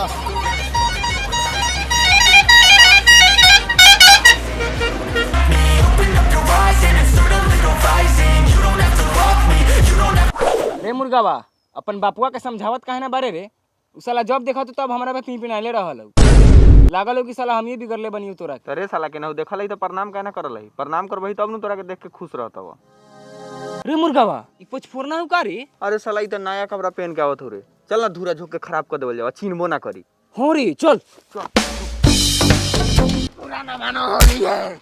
रे मुर्गावा अपन बापुआ के समझावत काहे ना बारे रे। उ साला जब देखा तो तब हमरा पे पी पिनाइले रहल लागल हो कि साला हम ही बिगड़ले बनी तोरा। अरे साला के ना देखल तो प्रणाम कहना करल है, प्रणाम करबही तब न तोरा के देख के खुश रहतव। रे मुर्गावा ई कुछ फोरना हु का रे। अरे साला ई त नया कपड़ा पहन के आवत हो रे, चल ना धूरा झोक के खराब कर देवल जावा, छीनबो ना करी। हो रे चल पुराना मानो होली है।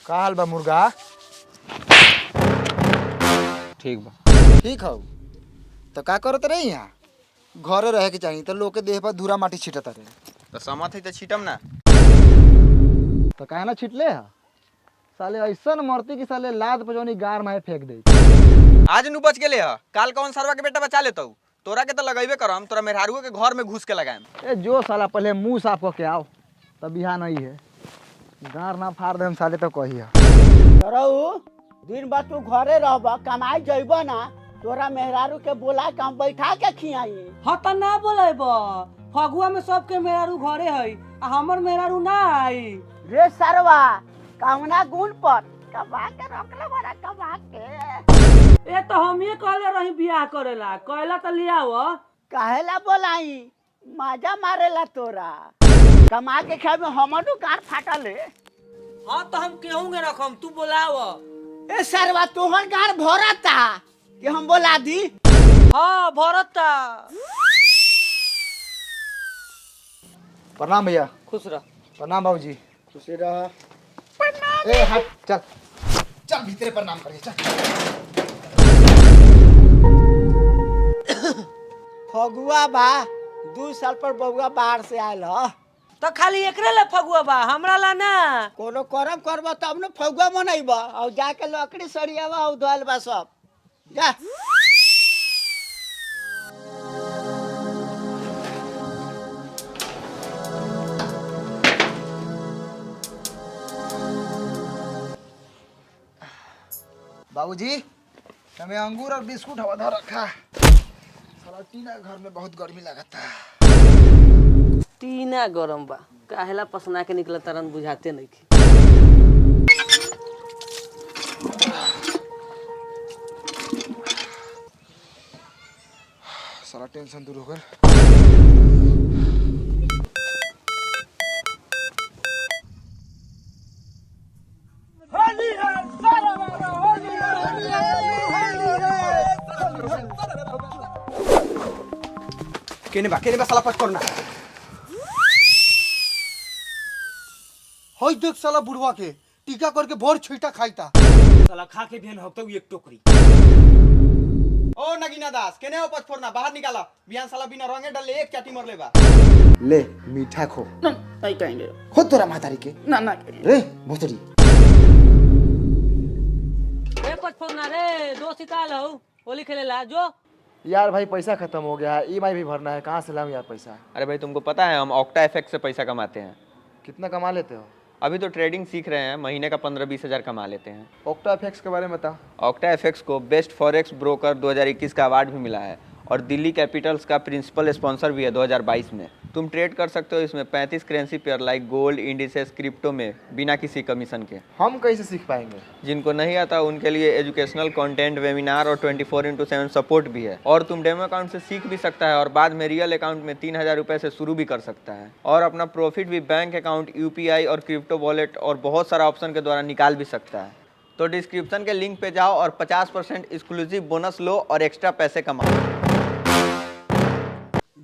का हाल बा मुर्गा? ठीक बा। ठीक हौ तो का करत रही यहाँ? घरे रहे के चाहिए तो लोग के देह पर धूरा माटी छिटत रहे तो समत है तो छीटम ना। तो काहे ना छिटले है? साले ऐसन मरती कि साले लाद पजौनी गार में फेंक दे। आज नु बच गेले ह, काल कौन सरवा के बेटा बचा लेतौ। तोरा के तो लगैबे करम, तोरा मेहरारू के घर में घुस के लगाएम। ए जो साला पहले मुंह साफ करके आओ तब बिहान नहीं है। गार ना फाड़ देम साले तो कही है। करऊ दिन भर तू घरे रहबा, कमाई जइबा ना, तोरा मेहरारू के बोला के हम बैठा के खियाई। हाँ तो ना बोलेब, फगुआ में सबके मेहरारू घरे है आ हमर मेहरारू ना आई। रे सरवा कौना गुण पर कमा के रखले बड़ा कमा के। ए तो हम ये कहले रही बियाह करेला, कहला तो लियाव। काहेला बोलाई, मजा मारेला तोरा। कमा के खाए में हमरो गार फाटल है। हाँ तो हम केहूँगे रखम, तू बोलाव। ए सरवा तोहर गार भरता कि हम बोला दी? हाँ भरता। प्रणाम भैया। खुश रह। प्रणाम बाबूजी। खुशी रह। ए हट चल चल भीतरे प्रणाम करिए चल। फगुआ बा 2 साल पर बउआ बाहर से आयल ह। तो खाली एकरे ले फगुआ बा, हमरा ला ना। कोनो करम करबा तब न फगुआ मनैबा और जाके लकड़ी सरियावा और धोल बा सब। जा बाबूजी हमें अंगूर और बिस्कुट हवा धर रखा। साला टीना घर में बहुत गर्मी लगता। टीना गरम बा, काहेला पसना के निकल तरन बुझाते नहीं की। साला टेंशन दूर हो गया। केने बा साला पच करना। होई देख साला बुढ़वा के टीका करके भोर छीटा खाईता। साला खा के बिहान हफ्ता एक टोकरी। ओ नगीना दास केने हो पच फोड़ना, बाहर निकाला। बिहान साला बिना रंगे डाले एक चाटी मर लेबा। ले मीठा खो। नहीं कहेंगे खुद तोरा मातारी के ना रे भोसड़ी। ए पचफोना रे, दोस्त इताल हो, होली खेलेला जो। यार भाई पैसा खत्म हो गया है, ईएमआई भी भरना है, कहाँ से लाऊं यार पैसा? अरे भाई तुमको पता है हम ऑक्टा एफएक्स से पैसा कमाते हैं। कितना कमा लेते हो? अभी तो ट्रेडिंग सीख रहे हैं, महीने का 15-20 हज़ार कमा लेते हैं। ऑक्टा एफएक्स के बारे में बता। ऑक्टा एफएक्स को बेस्ट फॉरेक्स ब्रोकर 2021 का अवार्ड भी मिला है और दिल्ली कैपिटल्स का प्रिंसिपल स्पॉन्सर भी है 2022 में। तुम ट्रेड कर सकते हो इसमें 35 करेंसी पेयर लाइक गोल्ड, इंडिसेस, क्रिप्टो में बिना किसी कमीशन के। हम कैसे सीख पाएंगे? जिनको नहीं आता उनके लिए एजुकेशनल कंटेंट, वेबिनार और 24/7 सपोर्ट भी है। और तुम डेमो अकाउंट से सीख भी सकता है और बाद में रियल अकाउंट में 3000 रुपये से शुरू भी कर सकता है और अपना प्रॉफिट भी बैंक अकाउंट, यूपीआई और क्रिप्टो वॉलेट और बहुत सारा ऑप्शन के द्वारा निकाल भी सकता है। तो डिस्क्रिप्शन के लिंक पे जाओ और 50% एक्सक्लूसिव बोनस लो और एक्स्ट्रा पैसे कमाओ।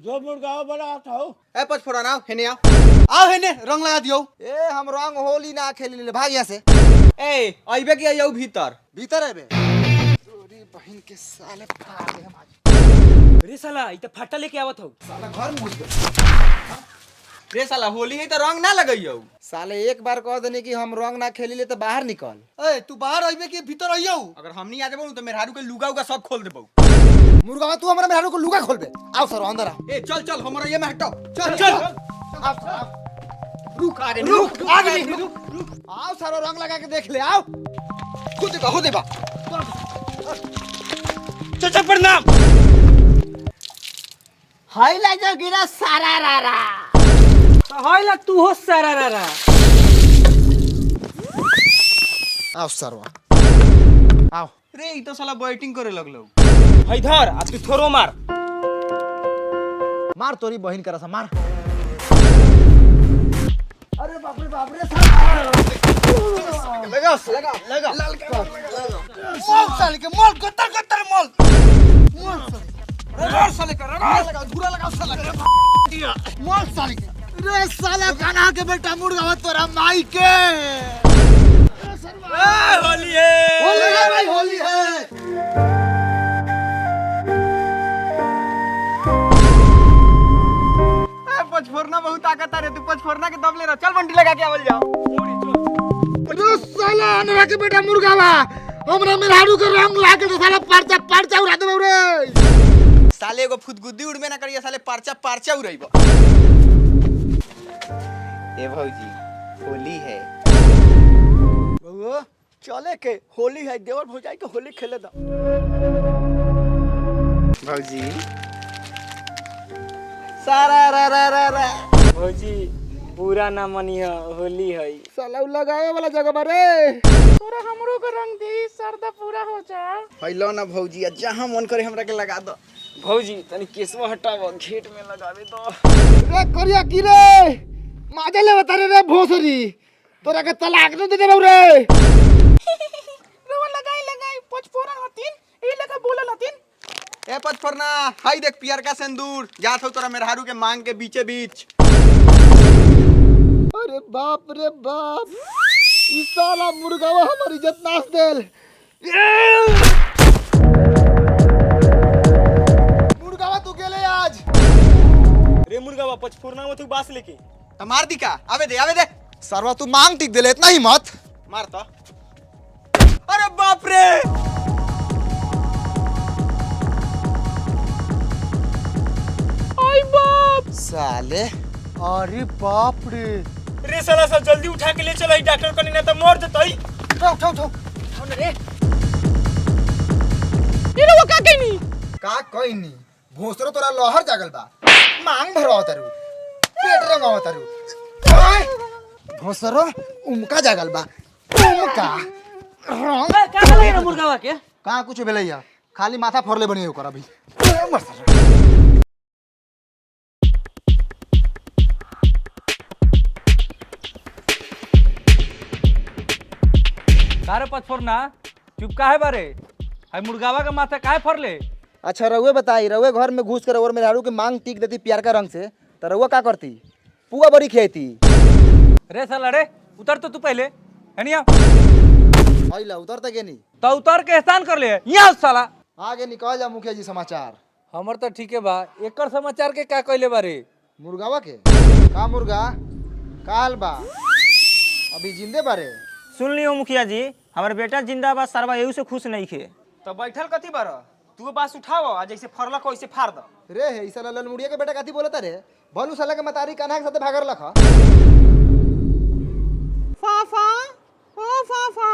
जो मुर्गा बड़ा था ए पच फोड़ा ना हेने आओ हेने रंग लगा दियो। ए हम रंग होली ना खेली ले, भाग यहाँ से। ए अइबे के आइयो भीतर भीतर है बे। तोरी बहन के साले फाड़ दे हम आज। रे साला ई त फट्टा लेके आवत हो। साला घर में घुस गए। रे साला होली है तो रंग ना लगइयो। साले एक बार कह देने कि हम रंग ना खेली ले तो बाहर निकल। ए तू बाहर आइबे कि भीतर आइयो? अगर हम नहीं आ जाबो तो मेहरारू के लुगा उगा सब खोल देबो। मुर्गा तू हमरा मेहरारू को लुगा खोलबे? आओ सर अंदर आ। ए चल चल हमरा ये में हटो। चल चल आओ रुक आगे रुक। आओ सारा रंग लगा के देख ले आओ। हो देबा चाचा प्रणाम। हाय ला जो गिरा सारा रारा। हइला तू हो सारा रारा। आओ सरवा आओ। रे ई तो साला बैटिंग करे लगलो। इधर अब तू थोरो मार। मार तोरी बहन करा सा मार। अरे बाप रे लगा मोल साले के मोल कतर मोल रगड़ साले का रगड़ लगा धूरा लगा साले मोल साले के रे साला कान्हा के बेटा मुर्गा तोरा माई के होली है भाई होली है। पचफोरना बहुत ताकत रे, तू पचफोरना के दम ले रहा। चल बंटी लगा के आवल जाओ। अरे साला अनरा के बेटा मुर्गा बा हमरा मेहरारू के रंग लाके तो साला परचा उड़ा देबौ रे। साले एगो फुदगुद्दी उड़बे ना करिया, साले परचा उड़ाइबो। ए भौजी होली है। बउआ चले के होली है, देवर भौजाई के होली खेले दा। भौजी सारा रा रा रा रा। भौजी पूरा ना मनिया, होली है। साला उ लगावे वाला जगह बारे तोरा हमरो के रंग दी, सरदा पूरा हो जा। फैलो ना भौजी, जहां मन करे हमरा के लगा दो। भौजी तनी केसवा हटाव, घेट में लगावे दो। रे करिया की रे माजे ले बता रे भोसरी तोरा के तलाक न दे देबौ रे। रवा लगाई पचफोरन हतीन ई लगा बोलल हतीन। ए पचफोरना हाय देख पियर का सिंदूर जात हो तोरा मेहरारू के मांग के बीचे बीच। अरे बाप रे बाप ई साला मुर्गावा हमारी इज्जत नाश देल। मुर्गावा तू गेले आज। रे मुर्गा पचफोरना में तू बास लेके तो मार दी का? आवे दे सरवा तू मांग टिक देले इतना हिम्मत। मार तो। अरे बाप रे आई बाप साले अरे बाप रे। रे साला सब जल्दी उठा के ले चलो, डॉक्टर कनी ना तो मर जतई। उठो रे ये रवा का कहनी का कोई नहीं भोसरो तोरा लहर जागल बा मांग भरवा तारू पेट रंगावा तारू भोसरो उमका जागल बा उमका रंग का लगे ना मुर्गावा के? का कुछ भेलैया खाली माथा फोड़ले बनी ओकर अभी। कारे पचफोरना चुप काहे बारे? हाय मुर्गावा का माथा काहे फरले? अच्छा रउए बताई रउए घर में घुस कर और मेहरारू के मांग टिक देती प्यार का रंग से तो रउआ का करती? पुआ बड़ी खियाती। रे साला रे उतर तो तू पहले हनिया आइला उतर तक नहीं तो उतर के एहसान कर ले यहाँ साला। आगे निकल जा मुखिया जी समाचार। हमर तो ठीके बा, एकर समाचार के का कहले बारे? मुर्गावा के का मुर्गा काल बा अभी जिंदे बारे। सुन लियो मुखिया जी, हमारे बेटा जिंदा बा, सरवा यही से खुश नहीं खे। तो बैठल कथी बार तू बास उठाओ आ जैसे फरलक वैसे फाड़ दो। रे है साला ललमुड़िया के बेटा कथी बोलता रे भलू साला के मतारी कान्हा के साथे भागर लखा। फाफा ओ फाफा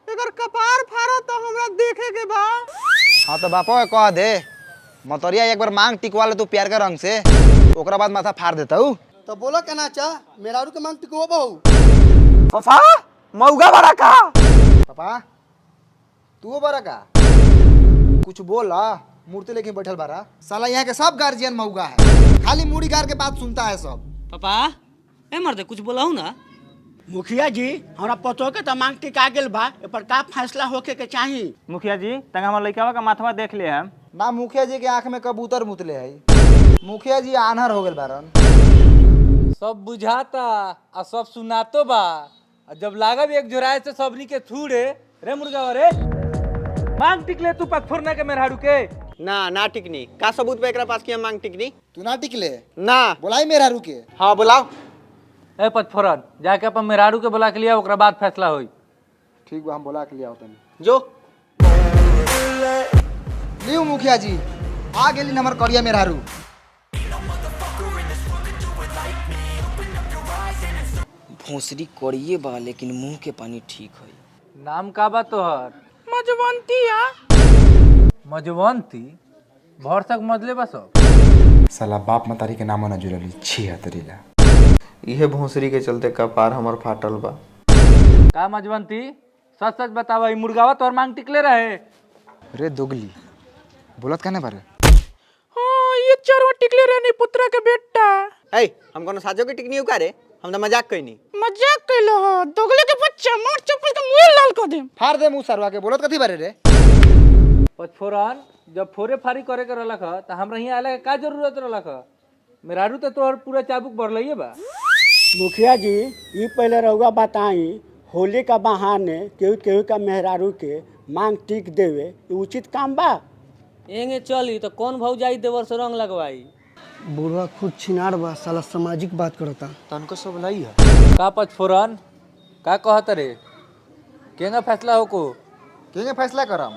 एकर कपार फाड़ा तो हमरा देखे के बा। हाँ तो बापा कह दे मतरिया एक बार मांग टिकवा ले तू प्यार का रंग से ओकरा बाद माथा फाड़ देता हूँ। तो बोलो कहना चाह मेहरारू के मांग टिकवा बहु। पापा मौगा बड़ा का पापा तू बड़ा का कुछ बोला मूर्ति लेके बैठल बारा। साला यहाँ के सब गार्जियन मौगा है खाली मुड़ी गार के बात सुनता है सब। पापा ए मर्दे कुछ बोलाऊ ना। मुखिया जी हमरा पतो के तो मांग टिका गेल बा, ए पर का फैसला होके के चाही? मुखिया जी तंग हमारे लड़का का माथवा देख ले हम। ना मुखिया जी के आंख में कबूतर मुतले है मुखिया जी आन्हर हो गए बारन। सब बुझाता आ सब सुनातो बा, आ जब लागब एक जोराए से सबनी के थूड़े। रे मुर्गावा रे मांग टिकले तू पचफोरना के मेहरारू के? ना टिकनी का सबूत पे एकरा पास की हम मांग टिकनी तू ना टिकले ना। बोलाई मेरा रुके। हाँ बुलाओ। ए पचफोरन जाके अपन मेहरारू के बुला के लिया, ओकरा बाद फैसला होई। ठीक बा हम बोला के लिया तनी जो लियो मुखिया जी आ गेली नंबर करिया मेहरारू। भोसरी करिए बा लेकिन मुंह के पानी ठीक है। नाम का बा तोहर? मजवंती भरसक मजले बा सब। साला बाप मतारी के नाम न जुड़ली छी हतरीला। यह भोसरी के चलते कपार हमर फाटल बा। का मजवंती सच सच बतावा, ई मुर्गावा तोहर मांग टिकले रहे? रे दोगली बोलत कहने बारे? ये चरवा टिकले रहनी पुत्रा के बेटा। ए हम कोनो साजो के टिकनी उकारे, हम तो मजाक कइनी। मजाक कइलो हो, दोगले के बच्चा मार चप्पल के मुंह लाल कर दे। फाड़ दे मुंह सरवा के, बोलत कथी बारे रे? पचफोरन जब फोरे फारी करे के रहलक ह त हमरा हियां आले के का जरूरत रहलक ह? मेहरारू तो तोहर पूरा चाबुक भरलइए बा। मुखिया जी ये पहले रहुआ बताई, होली का बहाने केहू केहू का मेहरारू के मांग टिक देवे ये उचित काम बा? एंगे चली तो कौन भौजाई देवर से रंग लगवाई? बुढ़वा खुद छिनार बा, साला सामाजिक बात करता। तनको सब लाई है। का पचफोरन का कहत रे? केंगा फैसला हो को? केंगे फैसला करम?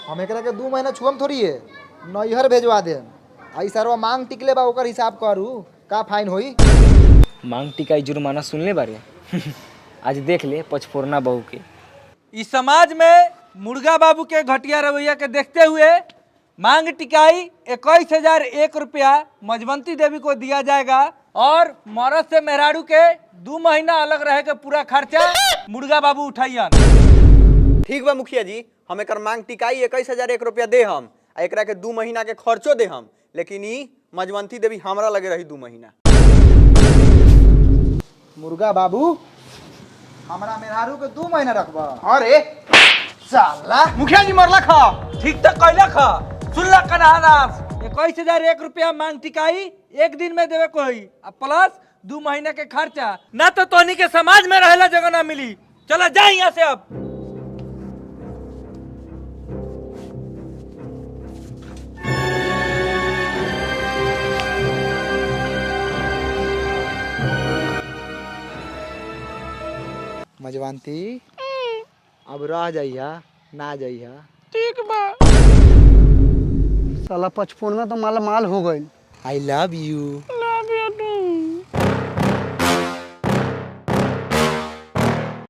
हम एकरा के 2 महीना छुअम थोड़ी है, नैहर भेजवा देम। आई सरवा मांग टिकले बा ओकर हिसाब करू, का फाइन होई? मांग टिकाई जुर्माना सुनले बारे? आज देख ले पचफोरना बहू के। इस समाज में मुर्गा बाबू के घटिया रवैया के देखते हुए मांग टिकाई 21,001 रुपया मजवंती देवी को दिया जाएगा और मर्द से मेहरारू के 2 महीना अलग रहे के पूरा खर्चा मुर्गा बाबू उठाइयन। ठीक बा मुखिया जी, हम एकर मांग टिकाई 21,001 रुपया दे हम, आ एकरा के 2 महीना के खर्चो दे हम, लेकिन ई मजवंती देवी हमरा लगे रही 2 महीना। मुर्गा बाबू हमरा मेहरारू के 2 महीना रखबा? अरे साला मुखिया जी मरला खा। ठीक तक कैला खा सुनला कनानास 21,001 रुपया मांग टिकाई 1 दिन में देवे को होई, प्लस 2 महीना के खर्चा। ना तो तोहनी के समाज में रहेला जगह ना मिली। चलो जा यहाँ से अब। मजवांती अब रह जाइया ना जाइया। ठीक बा। साला 55 तो माला माल हो गई। I love you.